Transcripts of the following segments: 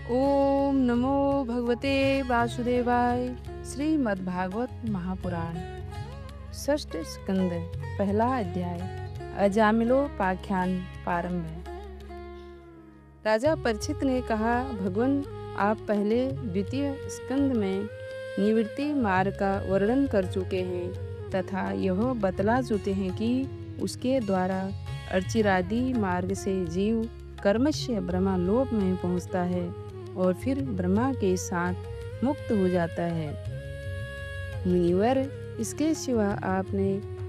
ओम नमो भगवते वासुदेवाय। श्रीमद्भागवत महापुराण षष्ठ स्कंद पहला अध्याय अजामिलोपाख्यान प्रारंभ। राजा परीक्षित ने कहा, भगवान आप पहले द्वितीय स्कंद में निवृत्ति मार्ग का वर्णन कर चुके हैं तथा यह बतला चुके हैं कि उसके द्वारा अर्चिरादि मार्ग से जीव कर्मस्य ब्रह्मलोक में पहुँचता है और फिर ब्रह्मा के साथ मुक्त हो जाता है। मुनिवर, इसके सिवा आपने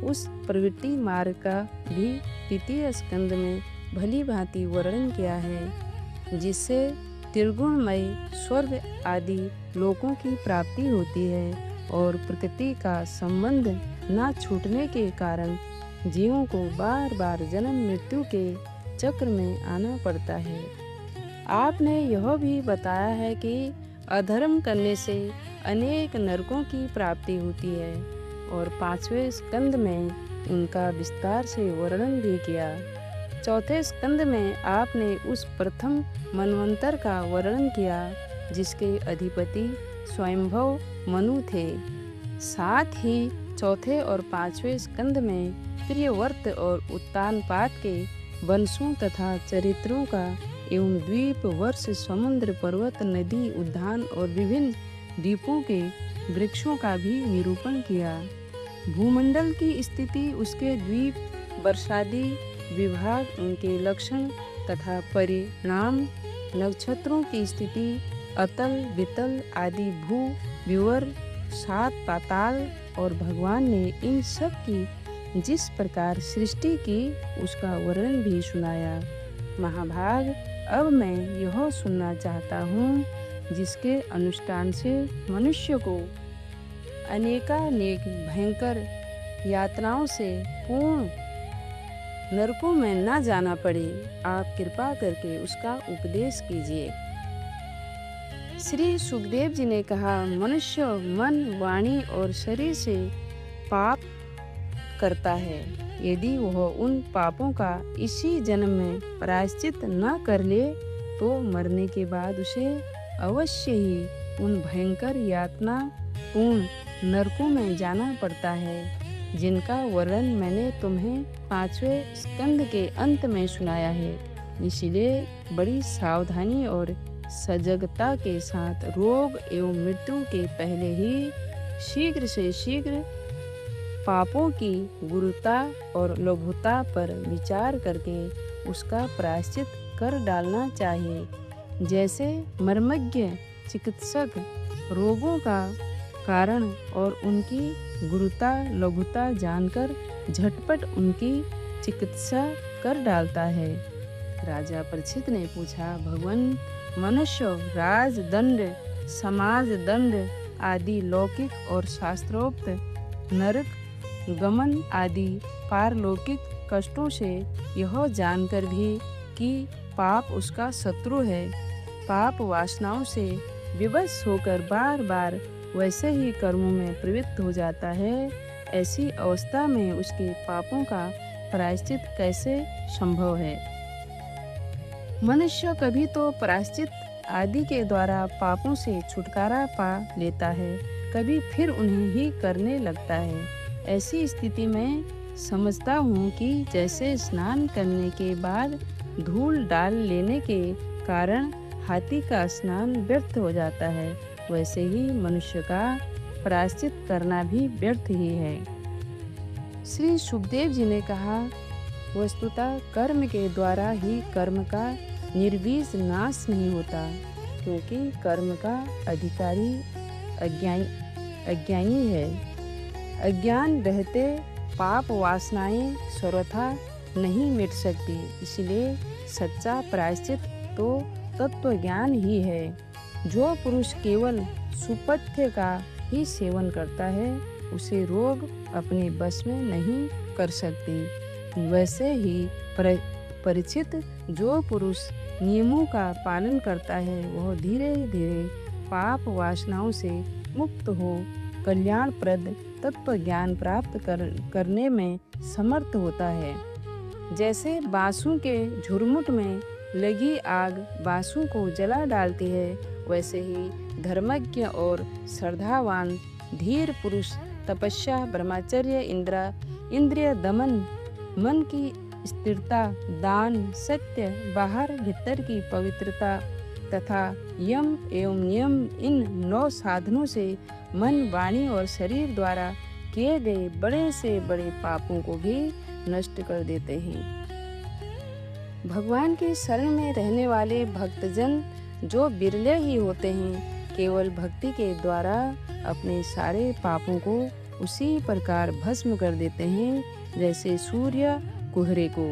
उस प्रवृत्ति मार्ग का भी द्वितीय स्कंद में भली भांति वर्णन किया है, जिससे त्रिगुणमय स्वर्ग आदि लोकों की प्राप्ति होती है और प्रकृति का संबंध न छूटने के कारण जीवों को बार बार जन्म मृत्यु के चक्र में आना पड़ता है। आपने यह भी बताया है कि अधर्म करने से अनेक नरकों की प्राप्ति होती है और पांचवें स्कंद में उनका विस्तार से वर्णन भी किया। चौथे स्कंद में आपने उस प्रथम मनवंतर का वर्णन किया जिसके अधिपति स्वयंभव मनु थे। साथ ही चौथे और पांचवें स्कंद में प्रियव्रत और उत्तानपाद के वंशों तथा चरित्रों का एवं द्वीप वर्ष समुद्र पर्वत नदी उद्यान और विभिन्न द्वीपों के वृक्षों का भी निरूपण किया। भूमंडल की स्थिति, उसके द्वीप वर्षादि विभाग, उनके लक्षण तथा परिणाम, नक्षत्रों की स्थिति, अतल वितल आदि भू विवर, सात पाताल और भगवान ने इन सब की जिस प्रकार सृष्टि की उसका वर्णन भी सुनाया। महाभाग, अब मैं यह सुनना चाहता हूँ जिसके अनुष्ठान से मनुष्य को अनेकानेक भयंकर यातनाओं से पूर्ण नरकों में न जाना पड़े। आप कृपा करके उसका उपदेश कीजिए। श्री सुखदेव जी ने कहा, मनुष्य मन, वाणी और शरीर से पाप करता है। यदि वह उन पापों का इसी जन्म में प्रायश्चित न कर ले तो मरने के बाद उसे अवश्य ही उन भयंकर यातना पूर्ण नरकों में जाना पड़ता है, जिनका वर्णन मैंने तुम्हें पांचवें स्कंद के अंत में सुनाया है। इसलिए बड़ी सावधानी और सजगता के साथ रोग एवं मृत्यु के पहले ही शीघ्र से शीघ्र पापों की गुरुता और लघुता पर विचार करके उसका प्रायश्चित कर डालना चाहिए। जैसे मर्मज्ञ चिकित्सक रोगों का कारण और उनकी गुरुता लघुता जानकर झटपट उनकी चिकित्सा कर डालता है। राजा परीक्षित ने पूछा, भगवान, मनुष्य राजदंड, समाज दंड आदि लौकिक और शास्त्रोक्त नरक गमन आदि पारलौकिक कष्टों से यह जानकर भी कि पाप उसका शत्रु है, पाप वासनाओं से विवश होकर बार बार वैसे ही कर्मों में प्रवृत्त हो जाता है, ऐसी अवस्था में उसके पापों का प्रायश्चित कैसे संभव है? मनुष्य कभी तो प्रायश्चित आदि के द्वारा पापों से छुटकारा पा लेता है, कभी फिर उन्हें ही करने लगता है। ऐसी स्थिति में समझता हूँ कि जैसे स्नान करने के बाद धूल डाल लेने के कारण हाथी का स्नान व्यर्थ हो जाता है, वैसे ही मनुष्य का प्रायश्चित करना भी व्यर्थ ही है। श्री सुखदेव जी ने कहा, वस्तुतः कर्म के द्वारा ही कर्म का निर्वीज नाश नहीं होता, क्योंकि कर्म का अधिकारी अज्ञानी है। अज्ञान रहते पाप वासनाएं सर्वथा नहीं मिट सकती। इसलिए सच्चा प्रायश्चित तो तत्व ज्ञान ही है। जो पुरुष केवल सुपथ्य का ही सेवन करता है, उसे रोग अपने बस में नहीं कर सकती। वैसे ही परीक्षित, जो पुरुष नियमों का पालन करता है वह धीरे धीरे पाप वासनाओं से मुक्त हो कल्याणप्रद तत्व ज्ञान प्राप्त करने में समर्थ होता है। जैसे बांसों के झुरमुट में लगी आग बांसों को जला डालती है, वैसे ही धर्मज्ञ और श्रद्धावान धीर पुरुष तपस्या, ब्रह्मचर्य, इंद्रिय दमन, मन की स्थिरता, दान, सत्य, बाहर भीतर की पवित्रता तथा यम एवं नियम, इन 9 साधनों से मन, वाणी और शरीर द्वारा किए गए बड़े से बड़े पापों को भी नष्ट कर देते हैं। भगवान की शरण में रहने वाले भक्तजन जो बिरले ही होते हैं, केवल भक्ति के द्वारा अपने सारे पापों को उसी प्रकार भस्म कर देते हैं जैसे सूर्य कोहरे को।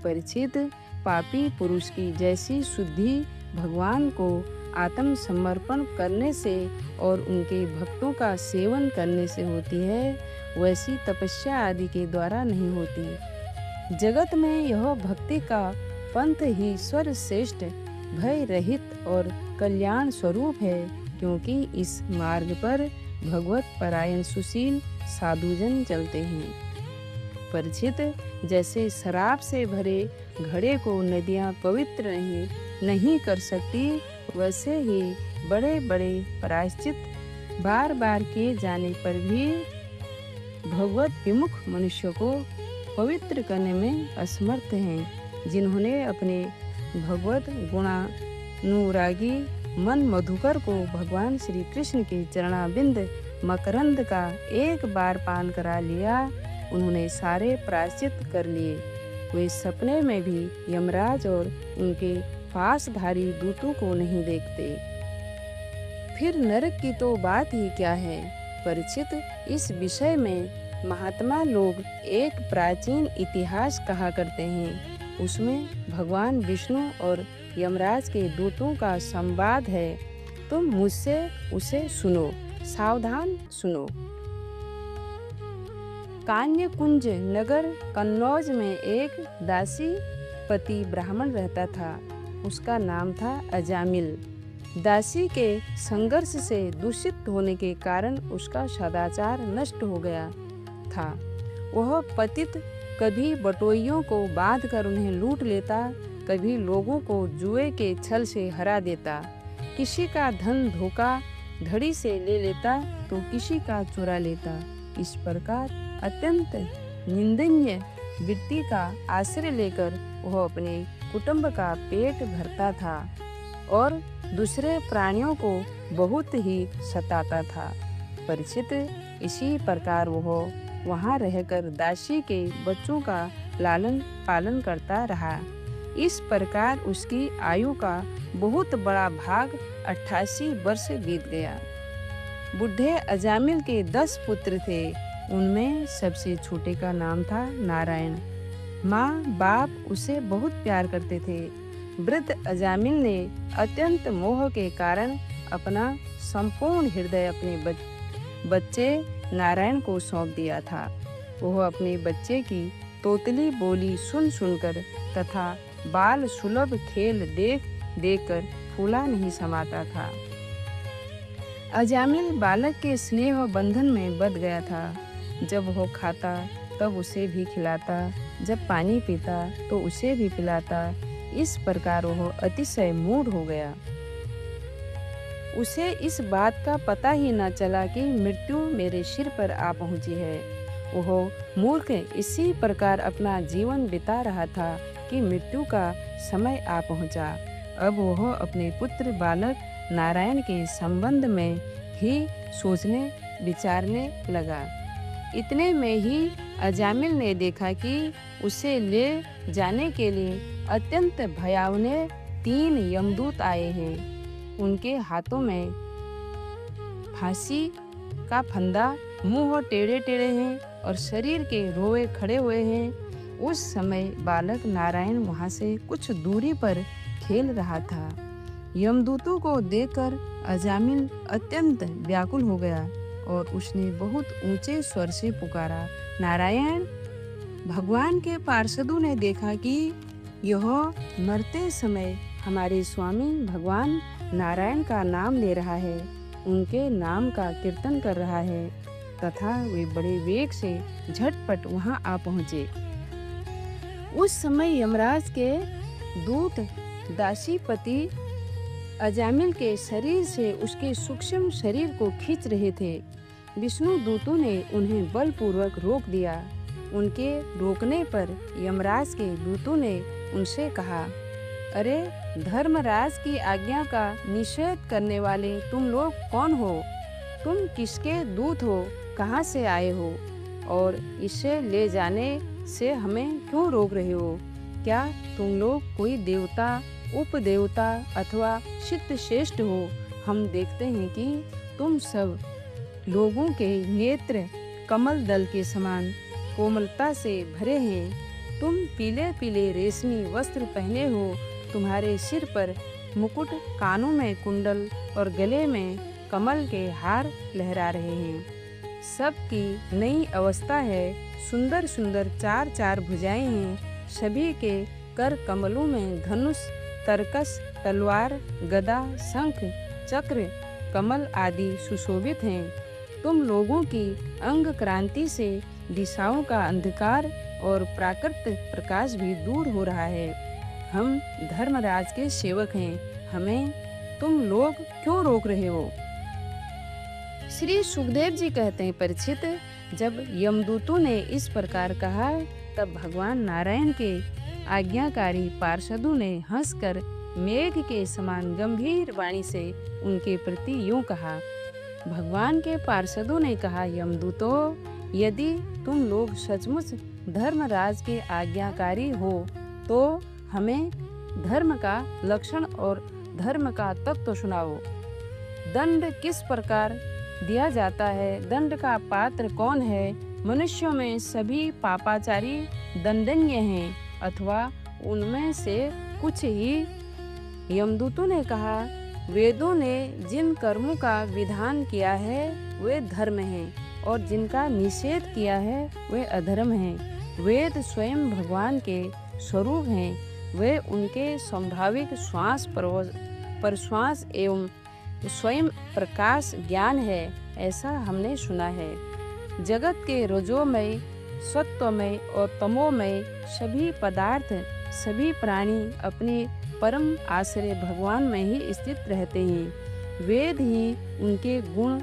परिचित, पापी पुरुष की जैसी शुद्धि भगवान को आत्म समर्पण करने से और उनके भक्तों का सेवन करने से होती है, वैसी तपस्या आदि के द्वारा नहीं होती। जगत में यह भक्ति का पंथ ही सर्वश्रेष्ठ, भय रहित और कल्याण स्वरूप है, क्योंकि इस मार्ग पर भगवत परायण सुशील साधुजन चलते हैं। परिचित, जैसे शराब से भरे घड़े को नदियां पवित्र नहीं कर सकती, वैसे ही बड़े बड़े प्रायश्चित बार बार किए जाने पर भी भगवत विमुख मनुष्य को पवित्र करने में असमर्थ हैं। जिन्होंने अपने भगवत गुणानुरागी मन मधुकर को भगवान श्री कृष्ण के चरणाबिंद मकरंद का एक बार पान करा लिया, उन्होंने सारे प्रायश्चित कर लिए। वे सपने में भी यमराज और उनके पासधारी दूतों को नहीं देखते। फिर नरक की तो बात ही क्या है। परिचित, इस विषय में महात्मा लोग एक प्राचीन इतिहास कहा करते हैं। उसमें भगवान विष्णु और यमराज के दूतों का संवाद है। तुम मुझसे उसे सुनो, सावधान सुनो। कान्य कुंज नगर कन्नौज में एक दासी पति ब्राह्मण रहता था। उसका नाम था अजामिल। दासी के संघर्ष से दूषित होने के कारण उसका सदाचार नष्ट हो गया था। वह पतित कभी बटोइयों को बांधकर उन्हें लूट लेता, कभी लोगों को जुए के छल से हरा देता, किसी का धन धोखा धड़ी से ले लेता तो किसी का चुरा लेता। इस प्रकार अत्यंत निंदनीय वृत्ति का आश्रय लेकर वह अपने कुटुंब का पेट भरता था और दूसरे प्राणियों को बहुत ही सताता था। परिचित, इसी प्रकार वह वहाँ रहकर दासी के बच्चों का लालन पालन करता रहा। इस प्रकार उसकी आयु का बहुत बड़ा भाग 88 वर्ष बीत गया। बुढ़े अजामिल के 10 पुत्र थे। उनमें सबसे छोटे का नाम था नारायण। माँ बाप उसे बहुत प्यार करते थे। वृद्ध अजामिल ने अत्यंत मोह के कारण अपना संपूर्ण हृदय अपने बच्चे नारायण को सौंप दिया था। वह अपने बच्चे की तोतली बोली सुन सुनकर तथा बाल सुलभ खेल देख देखकर फूला नहीं समाता था। अजामिल बालक के स्नेह बंधन में बंध गया था। जब वह खाता तब उसे भी खिलाता, जब पानी पीता तो उसे भी पिलाता। इस प्रकार वह अतिशय मूढ़ हो गया। उसे इस बात का पता ही न चला कि मृत्यु मेरे सिर पर आ पहुंची है। वह मूर्ख इसी प्रकार अपना जीवन बिता रहा था कि मृत्यु का समय आ पहुंचा। अब वह अपने पुत्र बालक नारायण के संबंध में ही सोचने विचारने लगा। इतने में ही अजामिल ने देखा कि उसे ले जाने के लिए अत्यंत भयावने 3 यमदूत आए हैं। उनके हाथों में फांसी का फंदा, मुंह टेढ़े टेढ़े हैं और शरीर के रोए खड़े हुए हैं। उस समय बालक नारायण वहां से कुछ दूरी पर खेल रहा था। यमदूतों को देखकर अजामिल अत्यंत व्याकुल हो गया और उसने बहुत ऊंचे स्वर से पुकारा, नारायण। भगवान के पार्षदों ने देखा कि यह मरते समय हमारे स्वामी भगवान नारायण का नाम ले रहा है, उनके नाम का कीर्तन कर रहा है तथा वे बड़े वेग से झटपट वहां आ पहुंचे। उस समय यमराज के दूत दासीपति अजामिल के शरीर से उसके सूक्ष्म शरीर को खींच रहे थे। विष्णु दूतों ने उन्हें बलपूर्वक रोक दिया। उनके रोकने पर यमराज के दूतों ने उनसे कहा, अरे धर्मराज की आज्ञा का निषेध करने वाले तुम लोग कौन हो? तुम किसके दूत हो? कहाँ से आए हो? और इसे ले जाने से हमें क्यों रोक रहे हो? क्या तुम लोग कोई देवता, उपदेवता अथवा सिद्ध श्रेष्ठ हो? हम देखते हैं कि तुम सब लोगों के नेत्र कमल दल के समान कोमलता से भरे हैं। तुम पीले पीले रेशमी वस्त्र पहने हो। तुम्हारे सिर पर मुकुट, कानों में कुंडल और गले में कमल के हार लहरा रहे हैं। सबकी नई अवस्था है। सुंदर सुंदर चार चार भुजाएं हैं। सभी के कर कमलों में धनुष, तरकस, तलवार, गदा, शंख, चक्र, कमल आदि सुशोभित हैं। तुम लोगों की अंग क्रांति से दिशाओं का अंधकार और प्राकृतिक प्रकाश भी दूर हो रहा है। हम धर्मराज के सेवक हैं। हमें तुम लोग क्यों रोक रहे हो? श्री सुखदेव जी कहते हैं, परीक्षित, जब यमदूतों ने इस प्रकार कहा तब भगवान नारायण के आज्ञाकारी पार्षदों ने हंसकर मेघ के समान गंभीर वाणी से उनके प्रति यूं कहा। भगवान के पार्षदों ने कहा, यमदूतों, यदि तुम लोग सचमुच धर्मराज के आज्ञाकारी हो तो हमें धर्म का लक्षण और धर्म का तत्व सुनाओ। दंड किस प्रकार दिया जाता है? दंड का पात्र कौन है? मनुष्यों में सभी पापाचारी दंडनीय हैं अथवा उनमें से कुछ ही? यमदूतों ने कहा, वेदों ने जिन कर्मों का विधान किया है वे धर्म हैं और जिनका निषेध किया है वे अधर्म हैं। वेद स्वयं भगवान के स्वरूप हैं। वे उनके स्वाभाविक श्वास प्रश्वास एवं स्वयं प्रकाश ज्ञान है, ऐसा हमने सुना है। जगत के रजोमय, सत्वमय और तमोमय सभी पदार्थ, सभी प्राणी अपने परम आश्रय भगवान में ही स्थित रहते हैं। वेद ही उनके गुण,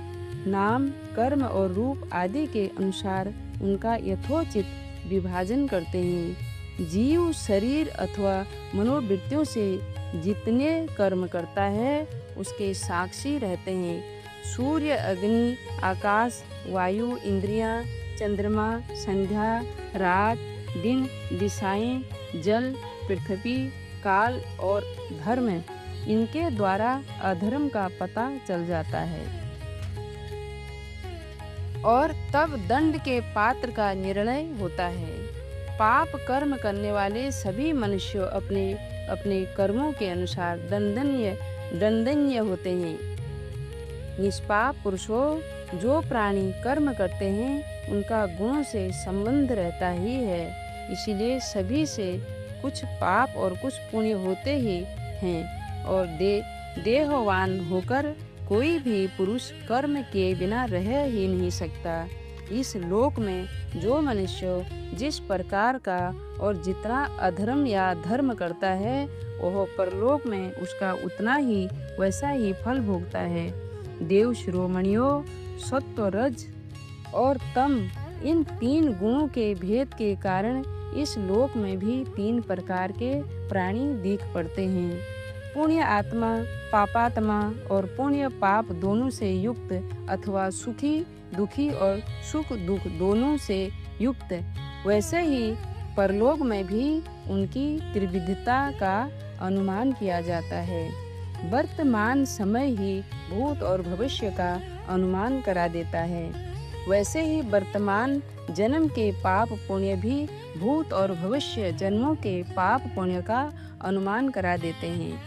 नाम, कर्म और रूप आदि के अनुसार उनका यथोचित विभाजन करते हैं। जीव शरीर अथवा मनोवृत्तियों से जितने कर्म करता है उसके साक्षी रहते हैं। सूर्य, अग्नि, आकाश, वायु, इंद्रियां, चंद्रमा, संध्या, रात, दिन, दिशाएं, जल, पृथ्वी, काल और धर्म, इनके द्वारा अधर्म का पता चल जाता है और तब दंड के पात्र का निर्णय होता है। पाप कर्म करने वाले सभी मनुष्य अपने अपने कर्मों के अनुसार दंडनीय होते हैं। निष्पाप पुरुषों, जो प्राणी कर्म करते हैं उनका गुणों से संबंध रहता ही है। इसीलिए सभी से कुछ पाप और कुछ पुण्य होते ही हैं और देहवान होकर कोई भी पुरुष कर्म किए बिना रह ही नहीं सकता। इस लोक में जो मनुष्य जिस प्रकार का और जितना अधर्म या धर्म करता है वह परलोक में उसका उतना ही वैसा ही फल भोगता है। देव शिरोमणियों, सत्व, रज और तम, इन तीन गुणों के भेद के कारण इस लोक में भी तीन प्रकार के प्राणी दिख पड़ते हैं। पुण्य आत्मा, पापात्मा और पुण्य पाप दोनों से युक्त अथवा सुखी दुखी और सुख दुख दोनों से युक्त। वैसे ही परलोक में भी उनकी त्रिविधता का अनुमान किया जाता है। वर्तमान समय ही भूत और भविष्य का अनुमान करा देता है। वैसे ही वर्तमान जन्म के पाप पुण्य भी भूत और भविष्य जन्मों के पाप पुण्य का अनुमान करा देते हैं।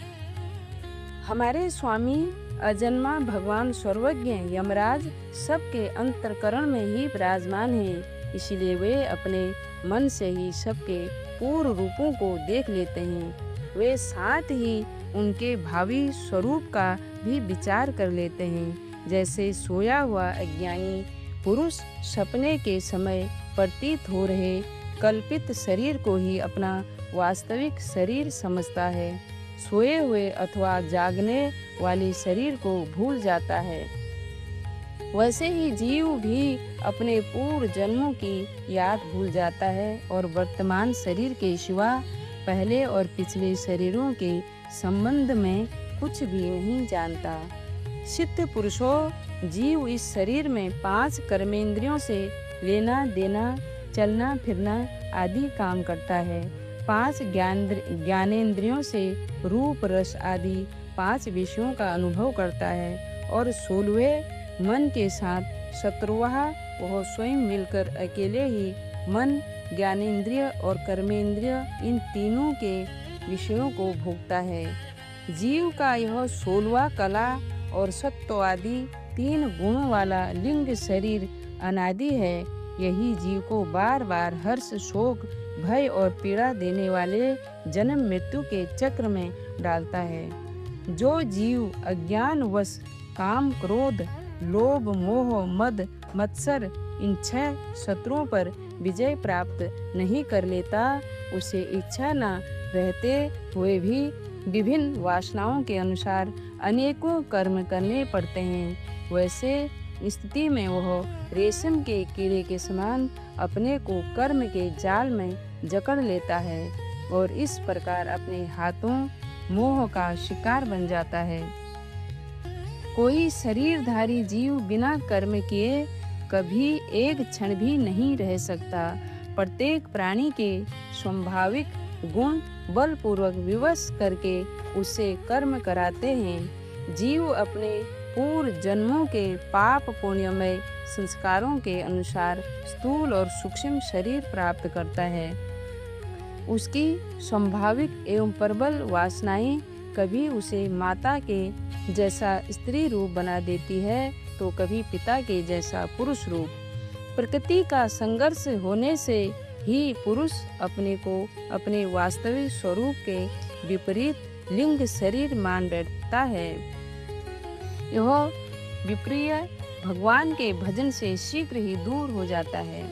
हमारे स्वामी अजन्मा भगवान सर्वज्ञ यमराज सबके अंतःकरण में ही विराजमान हैं। इसीलिए वे अपने मन से ही सबके पूर्व रूपों को देख लेते हैं। वे साथ ही उनके भावी स्वरूप का भी विचार कर लेते हैं। जैसे सोया हुआ अज्ञानी पुरुष सपने के समय प्रतीत हो रहे कल्पित शरीर को ही अपना वास्तविक शरीर समझता है, सोए हुए अथवा जागने वाले शरीर को भूल जाता है। वैसे ही जीव भी अपने पूर्व जन्मों की याद भूल जाता है और वर्तमान शरीर के सिवा पहले और पिछले शरीरों के संबंध में कुछ भी नहीं जानता। सिद्ध पुरुषों, जीव इस शरीर में 5 कर्मेंद्रियों से लेना देना, चलना फिरना आदि काम करता है। 5 ज्ञानेंद्रियों से रूप रस आदि 5 विषयों का अनुभव करता है और 16वें मन के साथ 17वां वह स्वयं मिलकर अकेले ही मन, ज्ञानेंद्रिय और कर्मेंद्रिय इन तीनों के विषयों को भोगता है। जीव का यह 16वां कला और सत्व आदि 3 गुणों वाला लिंग शरीर अनादि है। यही जीव को बार बार हर्ष, शोक, भय और पीड़ा देने वाले जन्म मृत्यु के चक्र में डालता है। जो जीव अज्ञानवश काम, क्रोध, लोभ, मोह, मद, मत्सर इन 6 शत्रुओं पर विजय प्राप्त नहीं कर लेता, उसे इच्छा न रहते हुए भी विभिन्न वासनाओं के अनुसार अनेकों कर्म करने पड़ते हैं। वैसे स्थिति में वह रेशम के कीड़े के समान अपने को कर्म के जाल में जकड़ लेता है और इस प्रकार अपने हाथों मोह का शिकार बन जाता है। कोई शरीरधारी जीव बिना कर्म किए कभी एक क्षण भी नहीं रह सकता। प्रत्येक प्राणी के स्वाभाविक गुण बलपूर्वक विवश करके उसे कर्म कराते हैं। जीव अपने पूर्व जन्मों के पाप पुण्यमय संस्कारों के अनुसार स्थूल और सूक्ष्म शरीर प्राप्त करता है। उसकी स्वाभाविक एवं प्रबल वासनाएं कभी उसे माता के जैसा स्त्री रूप बना देती है तो कभी पिता के जैसा पुरुष रूप। प्रकृति का संघर्ष होने से ही पुरुष अपने को अपने वास्तविक स्वरूप के विपरीत लिंग शरीर मान बैठता है। यह विप्रिय भगवान के भजन से शीघ्र ही दूर हो जाता है।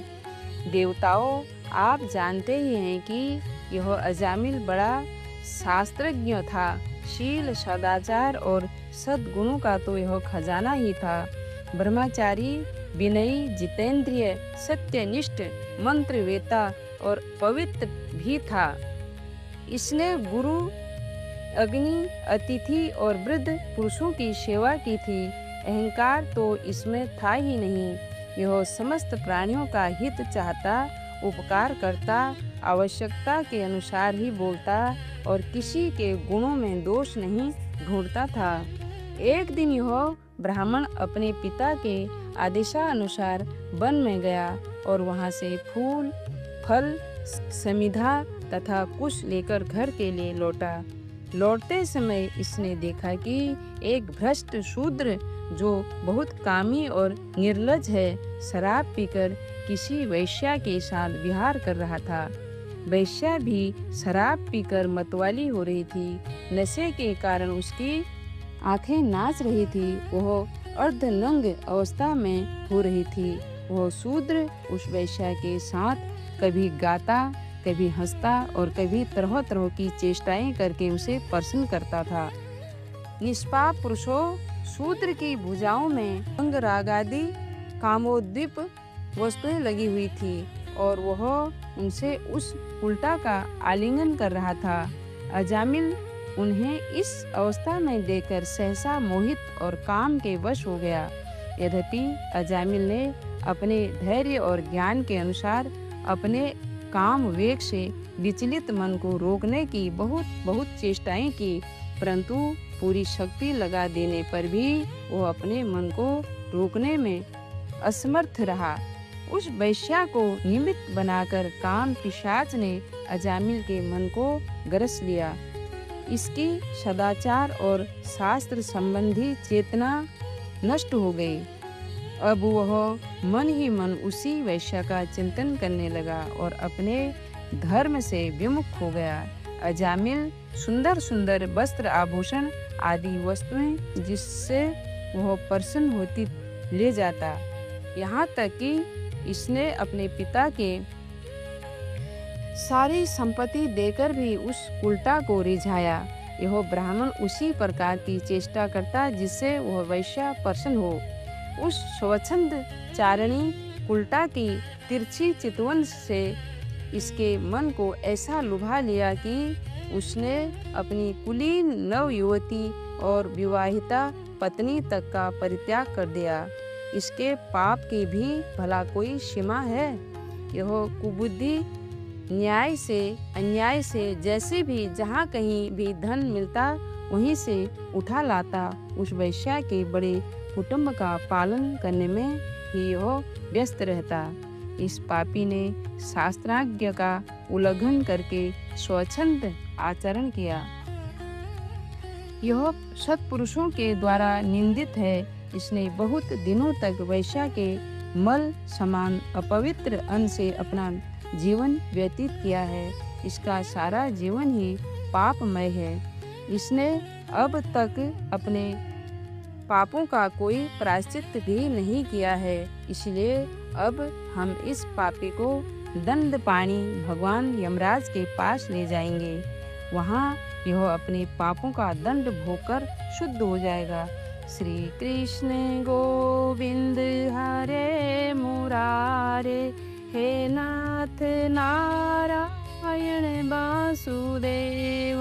देवताओं, आप जानते ही हैं कि यह अजामिल बड़ा शास्त्रज्ञ था। शील, सदाचार और सद्गुणों का तो यह खजाना ही था। ब्रह्मचारी, विनयी, जितेंद्रिय, सत्यनिष्ठ, मंत्रवेता और पवित्र भी था। इसने गुरु, अग्नि, अतिथि और वृद्ध पुरुषों की सेवा की थी। अहंकार तो इसमें था ही नहीं। यह समस्त प्राणियों का हित चाहता, उपकार करता, आवश्यकता के अनुसार ही बोलता और किसी के गुणों में दोष नहीं ढूंढता था। एक दिन यह ब्राह्मण अपने पिता के आदेशानुसार वन में गया और वहां से फूल, फल, समिधा तथा कुश लेकर घर के लिए लौटा। लौटते समय इसने देखा कि एक भ्रष्ट शूद्र जो बहुत कामी और निर्लज है, शराब पीकर किसी वैश्या के साथ विहार कर रहा था। वैश्या भी शराब पीकर मतवाली हो रही थी। नशे के कारण उसकी आंखें नाच रही थी। वह अर्धनंग अवस्था में हो रही थी। वह शूद्र उस वैश्या के साथ कभी गाता, कभी हंसता और कभी तरह तरह की चेष्टाएं करके उसे प्रसन्न करता था। निष्पाप पुरुषों, शूद्र की भुजाओं में अंग रागादि कामोद्दीप वस्तुएं लगी हुई थी और वह उनसे उस उल्टा का आलिंगन कर रहा था। अजामिल उन्हें इस अवस्था में देखकर सहसा मोहित और काम के वश हो गया। यद्यपि अजामिल ने अपने धैर्य और ज्ञान के अनुसार अपने काम वेग से विचलित मन को रोकने की बहुत चेष्टाएं की, परंतु पूरी शक्ति लगा देने पर भी वो अपने मन को रोकने में असमर्थ रहा। उस वैश्या को निमित्त बनाकर काम पिशाच ने अजामिल के मन को ग्रस लिया। इसकी सदाचार और शास्त्र संबंधी चेतना नष्ट हो गई। अब वह मन ही मन उसी वैश्या का चिंतन करने लगा और अपने धर्म से विमुख हो गया। अजामिल सुंदर सुंदर वस्त्र, आभूषण आदि वस्तुएं जिससे वह प्रसन्न होती ले जाता, यहाँ तक कि इसने अपने पिता के सारी संपत्ति देकर भी उस उल्टा को रिझाया। यह ब्राह्मण उसी प्रकार की चेष्टा करता जिससे वह वैश्य प्रसन्न हो। उस स्वच्छंद चारणी उल्टा की तिरछी चितवन से इसके मन को ऐसा लुभा लिया कि उसने अपनी कुलीन नव युवती और विवाहिता पत्नी तक का परित्याग कर दिया। इसके पाप की भी भला कोई सीमा है? यह कुबुद्धि न्याय से अन्याय से जैसे भी जहाँ कहीं भी धन मिलता वहीं से उठा लाता। उस वैश्या के बड़े कुटुंब का पालन करने में ही यह व्यस्त रहता। इस पापी ने शास्त्राज्ञ का उल्लंघन करके स्वच्छंद आचरण किया। यह सत्पुरुषों के द्वारा निंदित है। इसने बहुत दिनों तक वैश्या के मल समान अपवित्र अन्न से अपना जीवन व्यतीत किया है। इसका सारा जीवन ही पापमय है। इसने अब तक अपने पापों का कोई प्रायश्चित भी नहीं किया है। इसलिए अब हम इस पापी को दंड पानी भगवान यमराज के पास ले जाएंगे। वहाँ यह अपने पापों का दंड भोगकर शुद्ध हो जाएगा। श्री कृष्ण गोविंद हरे मुरारे, हे नाथ नारायण वासुदेव।